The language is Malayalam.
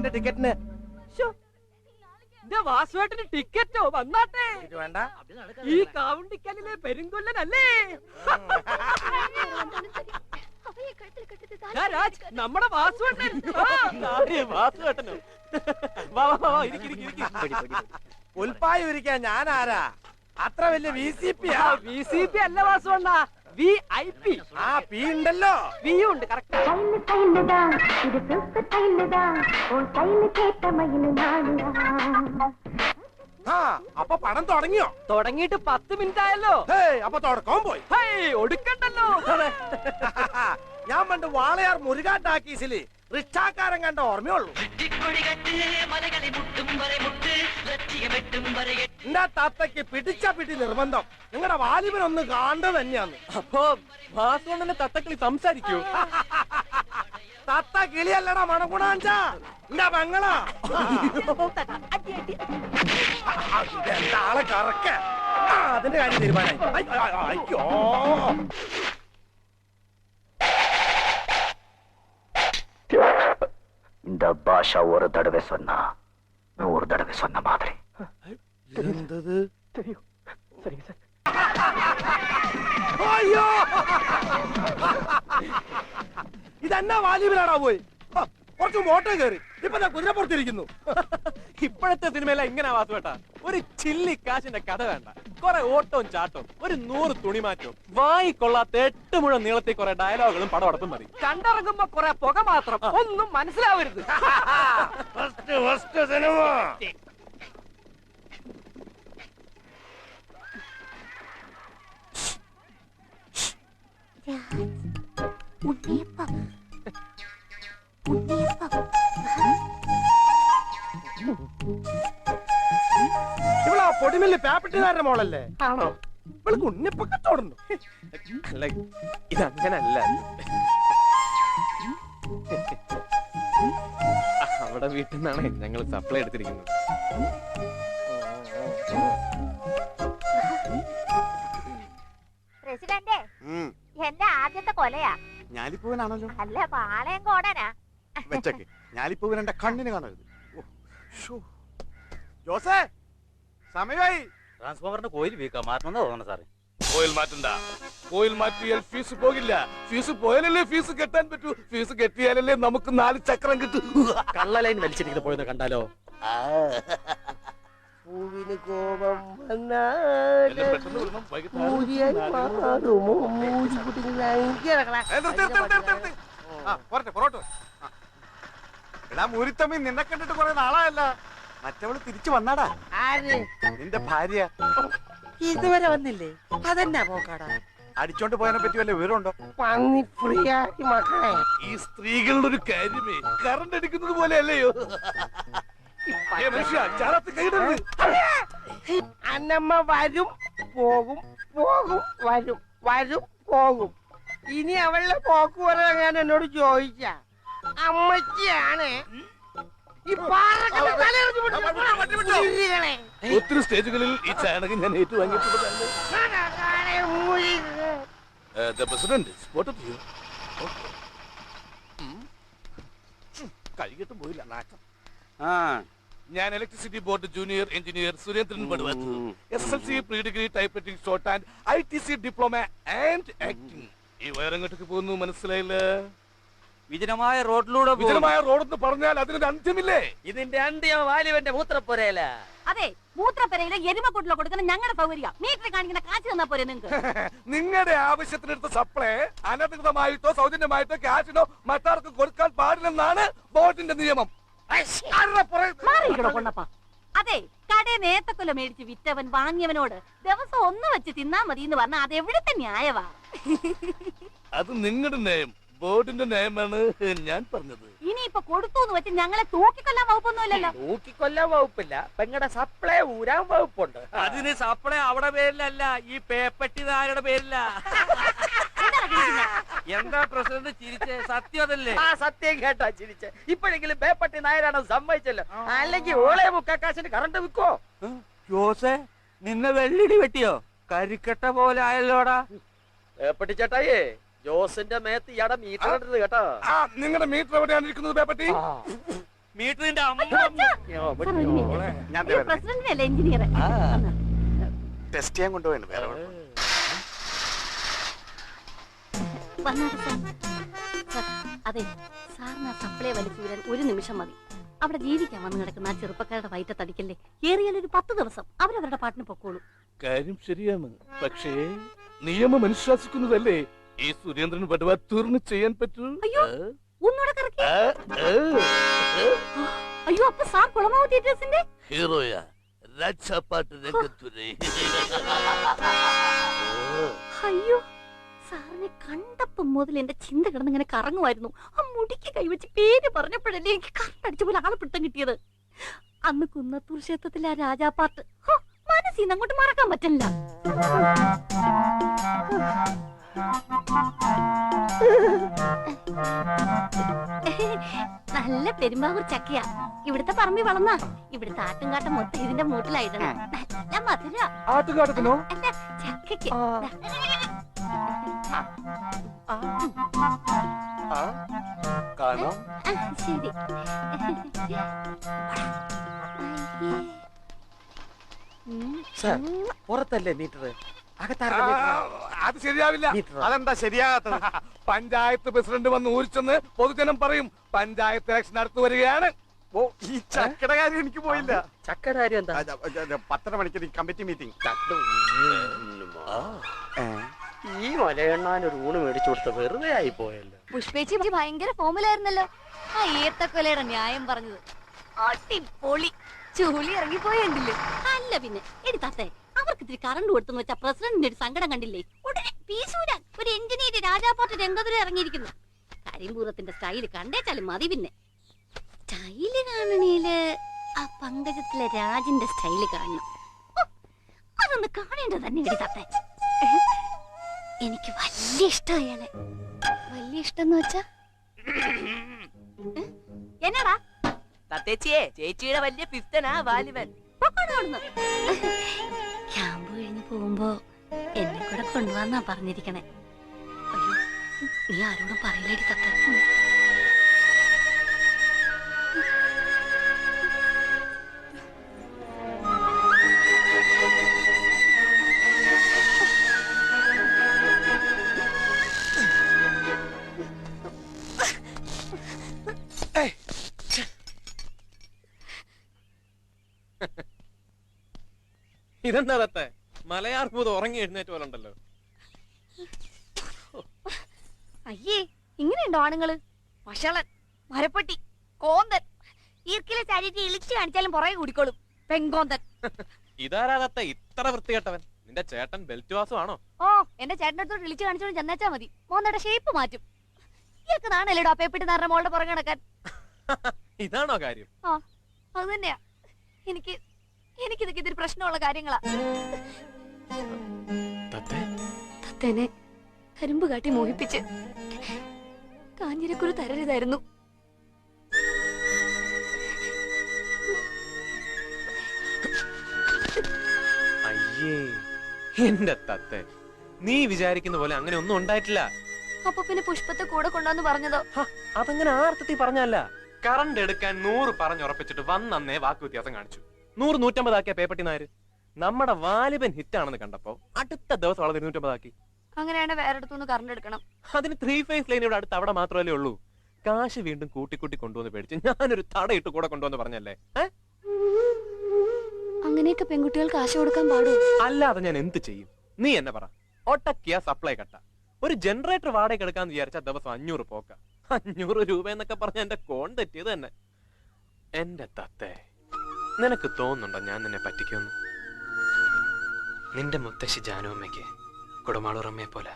വാസുവേട്ടന്റെ ടിക്കറ്റിന്. വാസുവേട്ടന് ടിക്കറ്റോ? വന്നാട്ടെ. വേണ്ട, ഈ കാവുണ്ടിക്കലിലെ പെരുങ്കൊല്ലനല്ലേ രാജ്, നമ്മുടെ വാസുവേട്ടൻ. വാസുവേട്ടനോ? ഉൽപ്പായി ഇരിക്കാൻ ഞാൻ ആരാ? അത്ര വലിയ VCP അല്ല വാസുവണ്ണ, VIP. ആ പി ഉണ്ടല്ലോ, വി ഉണ്ട്. കറക്റ്റ്. അപ്പൊ പണം തുടങ്ങിയോ? തുടങ്ങിയിട്ട് 10 മിനിറ്റ് ആയല്ലോ. അപ്പൊ തുടക്കം പോയി. ഒടുക്കണ്ടല്ലോ. ഞാൻ പണ്ട് വാളയാർ മുരുകാട്ടാക്കീസില് റിക്ഷാക്കാരൻ കണ്ട ഓർമ്മയുള്ളൂ. എന്റെ താത്തയ്ക്ക് പിടിച്ച പിടി നിർബന്ധം. നിങ്ങളുടെ വാലിബനൊന്ന് കാണേണ്ടത് തന്നെയാണ്. അപ്പൊ വാസുവണ്ണന്റെ തത്തക്കിളി സംസാരിക്കൂ? തത്ത കിളിയല്ലടാ മണഗുണാഞ്ച, എന്റെ പെങ്ങളാ. ഇതെന്താ ആളെ കറക്ക? അതിന്റെ കാര്യം തീരുമാനമായി. അയ്യോ, இந்த பாஷா ஒரு தடவை சொன்னா 100 தடவை சொன்ன மாதிரி. അയ്യോ, ഇതെന്നാ വാലിബിലാടാ പോയി. കുറച്ച് മോട്ടോ കയറി, ഇപ്പൊ ഞാൻ കുതിരപ്പുറത്തിരിക്കുന്നു. ഇപ്പോഴത്തെ സിനിമയില ഇങ്ങനെ വാസുവേട്ടാ. ഒരു ചില്ലി കാശിന്റെ കഥ വേണ്ട, കുറെ ഓട്ടവും ചാട്ടവും, ഒരു 100 തുണിമാറ്റവും, വായിക്കൊള്ളാത്ത 8 മുഴം നീളത്തിൽ കുറെ ഡയലോഗുകളും പടവടപ്പും മതി. കണ്ടിറങ്ങുമ്പോ കുറെ പുക മാത്രം, ഒന്നും മനസ്സിലാവരുത്. സിനിമ ഇവളാ പൊടിമില്ല് പേപ്പട്ടിക്കാരന്റെ മോളല്ലേ? ആണോ? ഇവൾക്ക് ഉണ്ണിയപ്പം കച്ചവടം. അല്ല, ഇതങ്ങനല്ല. അവിടെ വീട്ടിൽ നിന്നാണ് ഞങ്ങൾ സപ്ലൈ എടുത്തിരിക്കുന്നത്. പ്രസിഡന്റ്, എന്റെ ആദ്യത്തെ കൊലയാ. ഞാലിപ്പൂവനാണല്ലോ. അല്ല, പാളയം കോടനാ. വെച്ചക്ക് ഞാലിപ്പൂവൻ എന്റെ കണ്ണിന് കാണരുത്. ജോസേ, സമയമായി. ട്രാൻസ്ഫോമറിന്റെ കോയിൽ വീക്കാ, മാറ്റണമെന്ന് തോന്നണം സാറേ. കോയിൽ മാറ്റണ്ട. കോയിൽ മാറ്റിയാൽ ഫീസ് പോകില്ല. ഫീസ് പോയാലല്ലേ ഫീസ് കെട്ടാൻ പറ്റൂ. ഫീസ് കെട്ടിയാലല്ലേ നമുക്ക് 4 ചക്രം കിട്ടൂ. കള്ള ലൈൻ വലിച്ചിരിക്കുന്നത് പോയെന്ന് കണ്ടാലോ? പൂവിന് കോപം എടാ മൂരിത്തമ്മി, നിന്നെ കണ്ടിട്ട് കുറെ നാളായല്ല. മറ്റവള് തിരിച്ചു വന്നാടാ. നിന്റെ ഭാര്യ ഇതുവരെ വന്നില്ലേ? അതെന്നാ പോക്കാടാ. അടിച്ചോണ്ട് പോയതിനെ പറ്റി വല്ല വിവരമുണ്ടോ? ഈ സ്ത്രീകളുടെ ഒരു കാര്യമേ കറണ്ട് അടിക്കുന്നത് പോലെ അല്ലയോ? അന്നമ്മ വരും പോകും, പോകും വരും, വരും പോകും. ഇനി അവളുടെ പോക്ക് പറയാൻ എന്നോട് ചോദിച്ച അമ്മച്ചിയാണ്. ഒത്തിരി സ്റ്റേജുകളിൽ ഈ ചാണകം ഞാൻ ഏറ്റുവാങ്ങിയിട്ടുള്ളതല്ലേ. കഴിയിട്ടും പോയില്ല നാട്ടം. ഞാൻ electricity board junior engineer Surendran Paduvathu. SSLC pre degree type writing shorthand ITC diploma and acting. ഈ വയറങ്ങോട്ടേക്ക് പോകുന്നു, മനസ്സിലായില്ല? വിജനമായ റോഡിലൂടെ വിജനമായ റോഡെന്ന് പറഞ്ഞാൽ അതിനൊരു അന്ത്യമില്ലേ? ഇതിന്റെ അന്ത്യം വാലിവന്റെ മൂത്രപ്പുരയില. അതെ, മൂത്രപ്പെരയിലോ എരുമക്കൂട്ടിലോ കൊടുക്കുന്ന ഞങ്ങളുടെ സൗകര്യം. മീറ്റർ കാണിക്കുന്ന കാശ് തന്നാ പോരെ നിങ്ങൾക്ക്? നിങ്ങളുടെ ആവശ്യത്തിനെടുത്ത സപ്ലൈ അനധികൃതമായിട്ടോ സൗജന്യമായിട്ടോ ക്യാഷിനോ മറ്റാർക്കും കൊടുക്കാൻ പാടില്ലെന്നാണ് ബോർഡിന്റെ നിയമം. അതെ, കടയിൽ നേത്തക്കൊല മേടിച്ച് വിറ്റവൻ വാങ്ങിയവനോട് ദിവസം 1 വെച്ച് തിന്നാ മതി എന്ന് പറഞ്ഞാൽ അത് എവിടുത്തെ ന്യായവാ? അത് നിങ്ങളുടെ നയം, ബോർഡിന്റെ നയമാണ് ഞാൻ പറഞ്ഞത്. ഇനിയിപ്പൊ കൊടുത്തു എന്ന് വെച്ച് ഞങ്ങളെ തൂക്കിക്കൊല്ലാൻ വകുപ്പൊന്നുമില്ലല്ലോ. തൂക്കിക്കൊല്ലാൻ വകുപ്പില്ല, പെങ്ങടെ സപ്ലൈ ഊരാൻ വകുപ്പുണ്ട്. അതിന് സപ്ലൈ അവിടെ പേരിലല്ല, ഈ പേപ്പട്ടിതാരുടെ പേരില. എന്താ പ്രസിഡന്റ് ചിരിച്ചേ? സത്യം അതല്ലേ? ആ സത്യം കേട്ടാ ചിരിച്ചേ. ഇപ്പോഴെങ്കിലും പേപ്പട്ടി നായരാണെന്ന് സമ്മതിച്ചല്ലോ, അല്ലെങ്കിൽ ഓളെ മുക്കാശിന് കറണ്ട് വിൽക്കോ? ജോസേ, നിന്നെ വെള്ളിടി വെട്ടിയോ? കരിക്കട്ട പോലെ ആയല്ലോടാ. പേപ്പട്ടി ചേട്ടായേ, ജോസിന്റെ മേത്ത് ഇയാടെ മീറ്റർ ഇടരുത് കേട്ടോ. നിങ്ങളുടെ മീറ്റർ എവിടെയാണ് ഇരിക്കുന്നത് പേപ്പറ്റി? മീറ്ററിന്റെ ഞാൻ ദേ വരുന്നു. പ്രസിഡന്റിനല്ലേ എഞ്ചിനീയർ ടെസ്റ്റ് ചെയ്യാൻ കൊണ്ടുപോയാണ് വേറെ കുഴപ്പം. അതെ സാറിന് ആ സപ്ലൈ വലിച്ചു വരാൻ ഒരു നിമിഷം മതി. അവിടെ ജീവിക്കാൻ വന്ന് കിടക്കുന്ന ആ ചെറുപ്പക്കാരുടെ വയറ്റത്തടിക്കല്ലേ, ഏറിയാൽ ഒരു 10 ദിവസം അവരവരുടെ പാട്ടിന് പൊക്കോളൂ. കാര്യം ശരിയാണ്, പക്ഷേ നിയമം അനുശാസിക്കുന്നതല്ലേ ഈ സുരേന്ദ്രൻ പടുവ തീർന്നു ചെയ്യാൻ പറ്റൂ. അയ്യോ ഒന്നുകൂടെ കറക്കി. അയ്യോ അപ്പൊ സാർ കുളമാവ് തിയേറ്റേഴ്സിന്റെ ഹീറോയാ രാജാപ്പാട്ട് രംഗത്തുരേ. അയ്യോ സാറിനെ കണ്ടപ്പം മുതൽ എന്റെ ചിന്ത കിടന്നിങ്ങനെ കറങ്ങുമായിരുന്നു. ആ മുടിക്ക് കൈവച്ച് പേര് പറഞ്ഞപ്പോഴല്ലേ എനിക്ക് കറണ്ടടിച്ച പോലെ ആളെ പിടുത്തം കിട്ടിയത്. അന്ന് കുന്നത്തൂർ ക്ഷേത്രത്തിലെ ആ രാജാപ്പാട്ട് മനസ്സിന്ന് അങ്ങോട്ട് മറക്കാൻ പറ്റില്ല. നല്ല പെരുമ്പാവൂർ ചക്കയാ ഇവിടുത്തെ പറമ്പി വളർന്ന. ഇവിടുത്തെ ആട്ടുംകാട്ടം മൊത്തം ഇതിന്റെ മൂട്ടിലായിടണം. നല്ല മധുര. ആട്ടുകാട്ടത്തിനോ? അല്ല ചക്കയ്ക്ക്. കാണാം. ശരി. സാർ പുറത്തല്ലേ മീറ്റർ, അത് ശരിയാവില്ല. അതെന്താ ശരിയാകാത്തത്? പഞ്ചായത്ത് പ്രസിഡന്റ് വന്ന് ഊരിച്ചെന്ന് പൊതുജനം പറയും. പഞ്ചായത്ത് ഇലക്ഷൻ അടുത്ത് വരികയാണ്. ഓ ഈ ചക്കട കാര്യം എനിക്ക് പോയില്ല. ചക്കയുടെ കാര്യം എന്താ? 10:30 മണിക്ക് കമ്മിറ്റി മീറ്റിംഗ്. ഈ മലയെണ്ണാൻ ഒരു ഊണ് മേടിച്ചു കൊടുത്ത വെറുതെ ആയി പോയല്ലോ. പുഷ്പേച്ചി ഭയങ്കര ഫോമിലായിരുന്നല്ലോ ആ ഏത്തക്കൊലയുടെ ന്യായം പറഞ്ഞത്. അടിപൊളി. ചൂളി ഇറങ്ങിപ്പോയെങ്കില് അല്ല പിന്നെ എടുത്താത്തെ അവർക്ക് ഇത്തിരി കറണ്ട് കൊടുത്തെന്ന് വെച്ചാ പ്രസിഡന്റിന്റെ ഒരു സങ്കടം കണ്ടില്ലേ? ഉടനെ പീസൂരാൻ ഒരു എഞ്ചിനീയർ രാജാപ്പാട്ട് രംഗത്തുര ഇറങ്ങിയിരിക്കുന്നു. കരിമ്പൂരത്തിന്റെ സ്റ്റൈല് കണ്ടേച്ചാലും മതി. പിന്നെ സ്റ്റൈല് കാണണേല് ആ പങ്കജത്തിലെ രാജിന്റെ സ്റ്റൈല് കാണണം. അതൊന്ന് കാണേണ്ടത് തന്നെ എടുത്താത്തെ. എനിക്ക് വലിയ ഇഷ്ടം അയാളെ. വലിയ ഇഷ്ടം എന്ന് വെച്ചാ എന്നാടാ? തത്തേച്ചിയെ ചേച്ചിയുടെ വലിയ പിസ്തനാ വാലിബൻ. ക്യാമ്പ് കഴിഞ്ഞ് പോകുമ്പോ എന്നെ കൂടെ കൊണ്ടുവന്നാ പറഞ്ഞിരിക്കണേ. അയ്യോ നീ ആരോടും പറയില്ലേടി തത്ത. ഇതെന്താ തത്തെ മലയാർ പൂത് ഉറങ്ങി എഴുന്നേറ്റ് പോലെ ഉണ്ടല്ലോ. അയ്യേ ഇങ്ങനെയുണ്ടോ ആണുങ്ങള്? വഷളൻ, മരപ്പെട്ടി, കോന്തൻ. ഈർക്കിലെ ചാരിറ്റി ഇളിച്ചു കാണിച്ചാലും പുറകെ കൂടിക്കോളും. പെങ്കോന്തൻ. ഇതാരാ തത്തെ ഇത്ര വൃത്തികെട്ടവൻ? നിന്റെ ചേട്ടൻ ബെൽറ്റ് വാസം ആണോ? ഓ എന്റെ ചേട്ടൻ്റെ അടുത്തോട്ട് ഇളിച്ചു കാണിച്ചോണ്ട് ചെന്നേച്ചാ മതി. മോന്നയുടെ ഷേപ്പ് മാറ്റും. ഇയാൾക്ക് നാണല്ലേടോ അപ്പേപ്പിട്ട് നാരുടെ മോളുടെ പുറകെ നടക്കാൻ? ഇതാണോ കാര്യം? ആ അത് തന്നെയാ. എനിക്കിതൊക്കെ ഇതൊരു പ്രശ്നമുള്ള കാര്യങ്ങളാ. തത്തേനെ കരിമ്പ് കാട്ടി മോഹിപ്പിച്ച് കാഞ്ഞിരക്കുരു തരരുതായിരുന്നു. അയ്യേ എന്റെ തത്തെ, നീ വിചാരിക്കുന്ന പോലെ അങ്ങനെ ഒന്നും ഉണ്ടായിട്ടില്ല. അപ്പൊ പിന്നെ പുഷ്പത്തെ കൂടെ കൊണ്ടുവന്ന് പറഞ്ഞതോ? അതങ്ങനെ ആർത്ഥത്തിൽ പറഞ്ഞല്ല. കറണ്ട് എടുക്കാൻ 100 പറഞ്ഞുറപ്പിച്ചിട്ട് വന്നേ വാക്ക് വ്യത്യാസം കാണിച്ചു. 100 150 ആക്കിയ പേപ്പട്ടി നായര്. നമ്മുടെ വാലിബൻ ഹിറ്റാണെന്ന് കണ്ടപ്പോ അടുത്ത ദിവസം വളരെ 250 ആക്കി. അങ്ങനെയാണ് വേറെ അടുത്തുനിന്ന് കറണ്ട് എടുക്കണം. അതിന് 3 ഫേസ് ലൈൻ ഇവിടെ അടുത്ത് അവിടെ മാത്രമല്ലേ ഉള്ളൂ. കാശ് വീണ്ടും കൂട്ടിക്കൂട്ടി കൊണ്ടുവന്ന് പേടിച്ച് ഞാനൊരു തടയിട്ട് കൂടെ കൊണ്ടുവന്ന് പറഞ്ഞല്ലേ. അങ്ങനെയൊക്കെ പെൺകുട്ടികൾ കാശ് കൊടുക്കാൻ പാടൂ? അല്ലാതെ ഞാൻ എന്ത് ചെയ്യും? നീ എന്നെ പറ. ഒട്ടക്കിയ സപ്ലൈ കട്ട ഒരു ജനറേറ്റർ വാടക എടുക്കാന്ന് വിചാരിച്ച ദിവസം 500 പോക്ക. 500 രൂപ എന്നൊക്കെ പറഞ്ഞ എന്റെ കോൺ തെറ്റിയത് തന്നെ. എന്റെ തത്തേ, നിനക്ക് തോന്നുന്നുണ്ടോ ഞാൻ നിന്നെ പറ്റിക്കുമെന്ന്? നിന്റെ മുത്തശ്ശി ജാനുവമ്മയ്ക്ക് കുടമാളൂറമ്മയെ പോലെ